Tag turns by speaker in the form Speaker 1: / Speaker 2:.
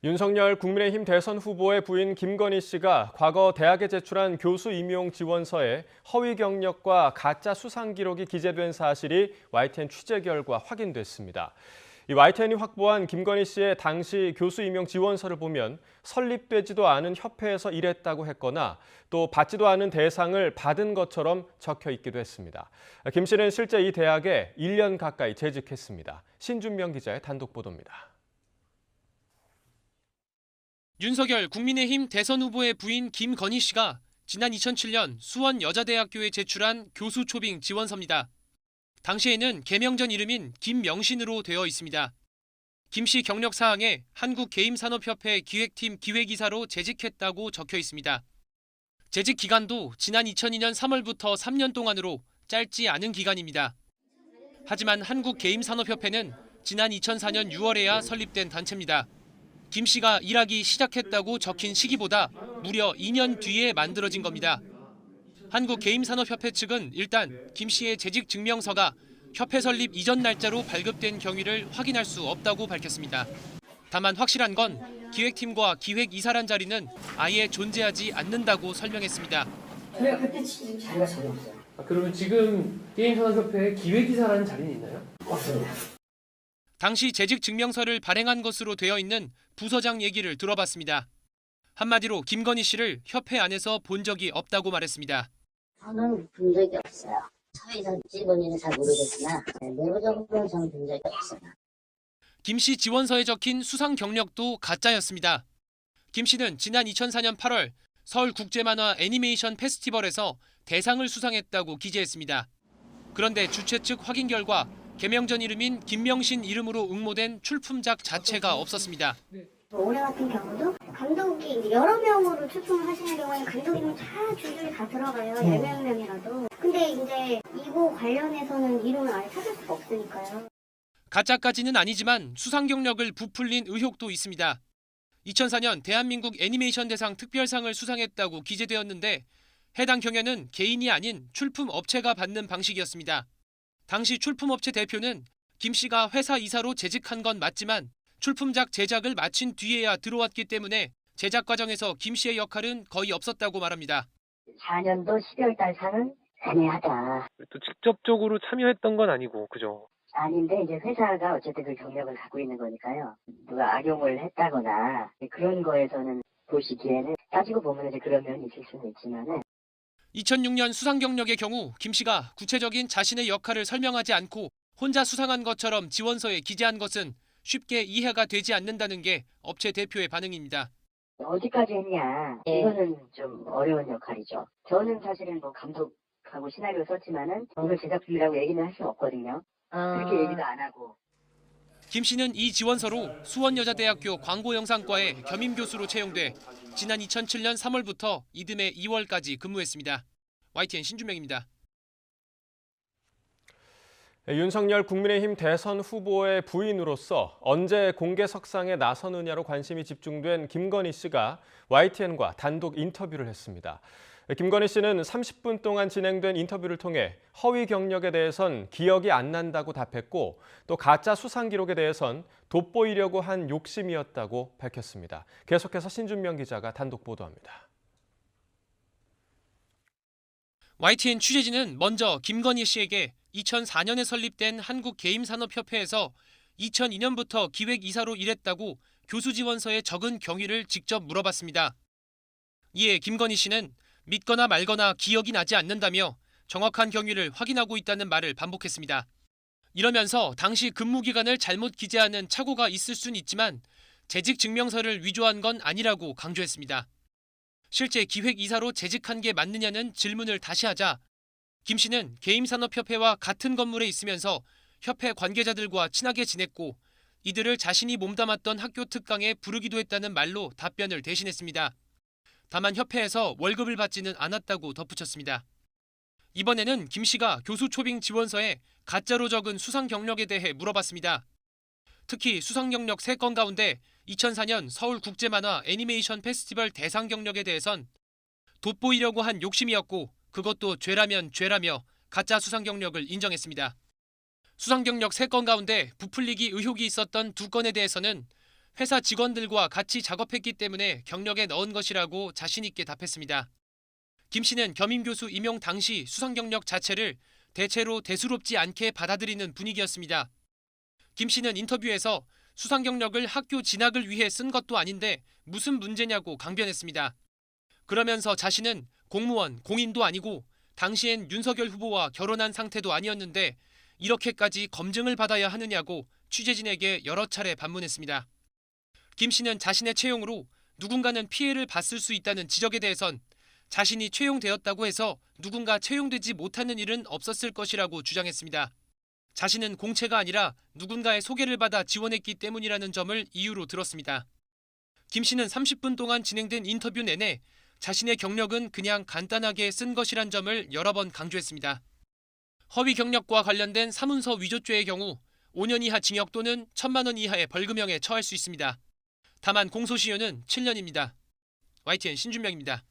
Speaker 1: 윤석열 국민의힘 대선 후보의 부인 김건희 씨가 과거 대학에 제출한 교수 임용 지원서에 허위 경력과 가짜 수상 기록이 기재된 사실이 YTN 취재 결과 확인됐습니다. 이 YTN이 확보한 김건희 씨의 당시 교수 임용 지원서를 보면 설립되지도 않은 협회에서 일했다고 했거나 또 받지도 않은 대상을 받은 것처럼 적혀 있기도 했습니다. 김 씨는 실제 이 대학에 1년 가까이 재직했습니다. 신준명 기자의 단독 보도입니다.
Speaker 2: 윤석열 국민의힘 대선 후보의 부인 김건희 씨가 지난 2007년 수원여자대학교에 제출한 교수 초빙 지원서입니다. 당시에는 개명 전 이름인 김명신으로 되어 있습니다. 김 씨 경력 사항에 한국게임산업협회 기획팀 기획이사로 재직했다고 적혀 있습니다. 재직 기간도 지난 2002년 3월부터 3년 동안으로 짧지 않은 기간입니다. 하지만 한국게임산업협회는 지난 2004년 6월에야 설립된 단체입니다. 김 씨가 일하기 시작했다고 적힌 시기보다 무려 2년 뒤에 만들어진 겁니다. 한국게임산업협회 측은 일단 김 씨의 재직 증명서가 협회 설립 이전 날짜로 발급된 경위를 확인할 수 없다고 밝혔습니다. 다만 확실한 건 기획팀과 기획이사란 자리는 아예 존재하지 않는다고 설명했습니다.
Speaker 3: 저희가 그때 자리가 전혀 없어요.
Speaker 4: 그러면 지금 게임산업협회에 기획이사라는 자리는 있나요?
Speaker 3: 없습니다.
Speaker 2: 당시 재직 증명서를 발행한 것으로 되어 있는 부서장 얘기를 들어봤습니다. 한마디로 김건희 씨를 협회 안에서 본 적이 없다고 말했습니다.
Speaker 3: 저는 본 적이 없어요. 사회에서 직원인은 잘 모르겠으나 내부적으로는 저는 본 적이 없어요.
Speaker 2: 김 씨 지원서에 적힌 수상 경력도 가짜였습니다. 김 씨는 지난 2004년 8월 서울국제만화 애니메이션 페스티벌에서 대상을 수상했다고 기재했습니다. 그런데 주최 측 확인 결과 개명 전 이름인 김명신 이름으로 응모된 출품작 자체가 없었습니다.
Speaker 5: 올해 같은 경우도 감독이 이제 여러 명으로 출품을 하시는 경우에는 감독 이름 다 줄줄이 다 들어가요. 10명이라도. 근데 이제 이거 관련해서는 이름을 아예 찾을 수가 없으니까요.
Speaker 2: 가짜까지는 아니지만 수상 경력을 부풀린 의혹도 있습니다. 2004년 대한민국 애니메이션 대상 특별상을 수상했다고 기재되었는데 해당 경연은 개인이 아닌 출품 업체가 받는 방식이었습니다. 당시 출품업체 대표는 김 씨가 회사 이사로 재직한 건 맞지만 출품작 제작을 마친 뒤에야 들어왔기 때문에 제작 과정에서 김 씨의 역할은 거의 없었다고 말합니다.
Speaker 3: 4년도 12월 달 상은 애매하다.
Speaker 4: 또 직접적으로 참여했던 건 아니고, 그죠?
Speaker 3: 아닌데 이제 회사가 어쨌든 그 경력을 갖고 있는 거니까요. 누가 악용을 했다거나 그런 거에서는 보시기에는 따지고 보면 이제 그런 면이 있을 수는 있지만은
Speaker 2: 2006년 수상 경력의 경우 김 씨가 구체적인 자신의 역할을 설명하지 않고 혼자 수상한 것처럼 지원서에 기재한 것은 쉽게 이해가 되지 않는다는 게 업체 대표의 반응입니다.
Speaker 3: 어디까지 했냐 이거는 좀 어려운 역할이죠. 저는 사실은 뭐 감독하고 시나리오 썼지만은 오늘 제작 중이라고 얘기는 할 수는 없거든요. 그렇게 얘기도 안 하고.
Speaker 2: 김 씨는 이 지원서로 수원여자대학교 광고영상과에 겸임 교수로 채용돼 지난 2007년 3월부터 이듬해 2월까지 근무했습니다. YTN 신준명입니다.
Speaker 1: 윤석열 국민의힘 대선 후보의 부인으로서 언제 공개석상에 나서느냐로 관심이 집중된 김건희 씨가 YTN과 단독 인터뷰를 했습니다. 김건희 씨는 30분 동안 진행된 인터뷰를 통해 허위 경력에 대해선 기억이 안 난다고 답했고 또 가짜 수상 기록에 대해선 돋보이려고 한 욕심이었다고 밝혔습니다. 계속해서 신준명 기자가 단독 보도합니다.
Speaker 2: YTN 취재진은 먼저 김건희 씨에게 2004년에 설립된 한국게임산업협회에서 2002년부터 기획이사로 일했다고 교수 지원서에 적은 경위를 직접 물어봤습니다. 이에 김건희 씨는 믿거나 말거나 기억이 나지 않는다며 정확한 경위를 확인하고 있다는 말을 반복했습니다. 이러면서 당시 근무 기간을 잘못 기재하는 착오가 있을 수는 있지만 재직 증명서를 위조한 건 아니라고 강조했습니다. 실제 기획이사로 재직한 게 맞느냐는 질문을 다시 하자 김 씨는 게임산업협회와 같은 건물에 있으면서 협회 관계자들과 친하게 지냈고 이들을 자신이 몸담았던 학교 특강에 부르기도 했다는 말로 답변을 대신했습니다. 다만 협회에서 월급을 받지는 않았다고 덧붙였습니다. 이번에는 김 씨가 교수 초빙 지원서에 가짜로 적은 수상 경력에 대해 물어봤습니다. 특히 수상 경력 3건 가운데 2004년 서울국제만화 애니메이션 페스티벌 대상 경력에 대해선 돋보이려고 한 욕심이었고 그것도 죄라면 죄라며 가짜 수상 경력을 인정했습니다. 수상 경력 3건 가운데 부풀리기 의혹이 있었던 2건에 대해서는 회사 직원들과 같이 작업했기 때문에 경력에 넣은 것이라고 자신 있게 답했습니다. 김 씨는 겸임 교수 임용 당시 수상 경력 자체를 대체로 대수롭지 않게 받아들이는 분위기였습니다. 김 씨는 인터뷰에서 수상 경력을 학교 진학을 위해 쓴 것도 아닌데 무슨 문제냐고 강변했습니다. 그러면서 자신은 공무원, 공인도 아니고 당시엔 윤석열 후보와 결혼한 상태도 아니었는데 이렇게까지 검증을 받아야 하느냐고 취재진에게 여러 차례 반문했습니다. 김 씨는 자신의 채용으로 누군가는 피해를 봤을 수 있다는 지적에 대해선 자신이 채용되었다고 해서 누군가 채용되지 못하는 일은 없었을 것이라고 주장했습니다. 자신은 공채가 아니라 누군가의 소개를 받아 지원했기 때문이라는 점을 이유로 들었습니다. 김 씨는 30분 동안 진행된 인터뷰 내내 자신의 경력은 그냥 간단하게 쓴 것이란 점을 여러 번 강조했습니다. 허위 경력과 관련된 사문서 위조죄의 경우 5년 이하 징역 또는 1,000만 원 이하의 벌금형에 처할 수 있습니다. 다만 공소시효는 7년입니다. YTN 신준명입니다.